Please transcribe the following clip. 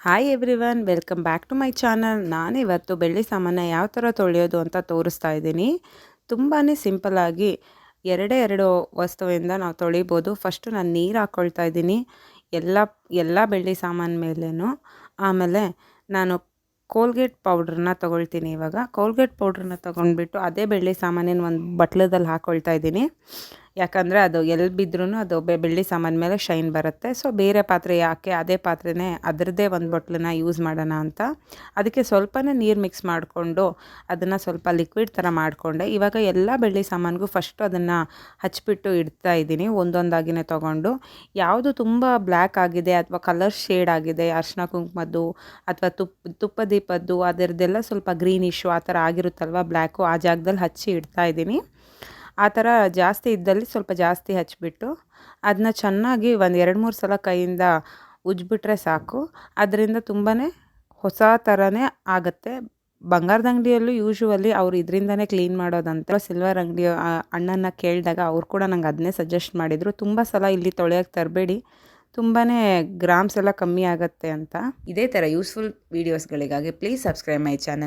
Hi everyone, welcome back to my channel. ನಾನಿವತ್ತು ಬೆಳ್ಳಿ ಸಾಮಾನ ಯಾವ ಥರ ತೊಳೆಯೋದು ಅಂತ ತೋರಿಸ್ತಾ ಇದ್ದೀನಿ. ತುಂಬಾ ಸಿಂಪಲ್ಲಾಗಿ ಎರಡು ವಸ್ತುವಿಂದ ನಾವು ತೊಳಿಬೋದು. ಫಸ್ಟು ನಾನು ನೀರು ಹಾಕ್ಕೊಳ್ತಾ ಇದ್ದೀನಿ ಎಲ್ಲ ಬೆಳ್ಳಿ ಸಾಮಾನು ಮೇಲೇನು. ಆಮೇಲೆ ನಾನು ಕೋಲ್ಗೇಟ್ ಪೌಡ್ರನ್ನ ತೊಗೊಳ್ತೀನಿ. ಇವಾಗ ಕೋಲ್ಗೇಟ್ ಪೌಡ್ರನ್ನ ತೊಗೊಂಡ್ಬಿಟ್ಟು ಅದೇ ಬೆಳ್ಳಿ ಸಾಮಾನಿನ ಒಂದು ಬಟ್ಲದಲ್ಲಿ ಹಾಕ್ಕೊಳ್ತಾ ಇದ್ದೀನಿ. ಯಾಕಂದರೆ ಅದು ಎಲ್ಲಿ ಬಿದ್ರೂ ಅದು ಬೆಳ್ಳಿ ಸಾಮಾನು ಮೇಲೆ ಶೈನ್ ಬರುತ್ತೆ. ಸೊ ಬೇರೆ ಪಾತ್ರೆ ಯಾಕೆ, ಅದೇ ಪಾತ್ರೆನೇ ಅದರದ್ದೇ ಒಂದು ಬಟ್ಲನ್ನ ಯೂಸ್ ಮಾಡೋಣ ಅಂತ ಅದಕ್ಕೆ ಸ್ವಲ್ಪನೇ ನೀರು ಮಿಕ್ಸ್ ಮಾಡಿಕೊಂಡು ಅದನ್ನು ಸ್ವಲ್ಪ ಲಿಕ್ವಿಡ್ ಥರ ಮಾಡಿಕೊಂಡೆ. ಇವಾಗ ಎಲ್ಲ ಬೆಳ್ಳಿ ಸಾಮಾನಿಗೂ ಫಸ್ಟು ಅದನ್ನು ಹಚ್ಬಿಟ್ಟು ಇಡ್ತಾ ಇದ್ದೀನಿ, ಒಂದೊಂದಾಗಿನೇ ತೊಗೊಂಡು. ಯಾವುದು ತುಂಬ ಬ್ಲ್ಯಾಕ್ ಆಗಿದೆ ಅಥವಾ ಕಲರ್ ಶೇಡ್ ಆಗಿದೆ, ಅರಿಶಿನ ಕುಂಕುಮದ್ದು ಅಥವಾ ತುಪ್ಪ ದೀಪದ್ದು ಅದರದ್ದೆಲ್ಲ ಸ್ವಲ್ಪ ಗ್ರೀನಿಶು ಆ ಥರ ಆಗಿರುತ್ತಲ್ವ ಬ್ಲ್ಯಾಕು, ಆ ಜಾಗದಲ್ಲಿ ಹಚ್ಚಿ ಇಡ್ತಾ ಇದ್ದೀನಿ. ಆ ಥರ ಜಾಸ್ತಿ ಇದ್ದಲ್ಲಿ ಸ್ವಲ್ಪ ಜಾಸ್ತಿ ಹಚ್ಬಿಟ್ಟು ಅದನ್ನ ಚೆನ್ನಾಗಿ ಒಂದು 2-3 ಸಲ ಕೈಯಿಂದ ಉಜ್ಜಿಬಿಟ್ರೆ ಸಾಕು. ಅದರಿಂದ ತುಂಬಾ ಹೊಸ ಥರನೇ ಆಗುತ್ತೆ. ಬಂಗಾರದ ಅಂಗಡಿಯಲ್ಲೂ ಯೂಶ್ವಲಿ ಅವರು ಇದರಿಂದನೇ ಕ್ಲೀನ್ ಮಾಡೋದಂತೆ. ಸಿಲ್ವರ್ ಅಂಗಡಿ ಅಣ್ಣನ ಕೇಳಿದಾಗ ಅವ್ರು ಕೂಡ ನಂಗೆ ಅದನ್ನೇ ಸಜೆಸ್ಟ್ ಮಾಡಿದರು. ತುಂಬ ಸಲ ಇಲ್ಲಿ ತೊಳೆಯೋಕ್ಕೆ ತರಬೇಡಿ, ತುಂಬಾ ಗ್ರಾಮ್ಸ್ ಎಲ್ಲ ಕಮ್ಮಿ ಆಗುತ್ತೆ ಅಂತ. ಇದೇ ಥರ ಯೂಸ್ಫುಲ್ ವೀಡಿಯೋಸ್ಗಳಿಗಾಗಿ ಪ್ಲೀಸ್ ಸಬ್ಸ್ಕ್ರೈಬ್ ಮೈ ಚಾನಲ್.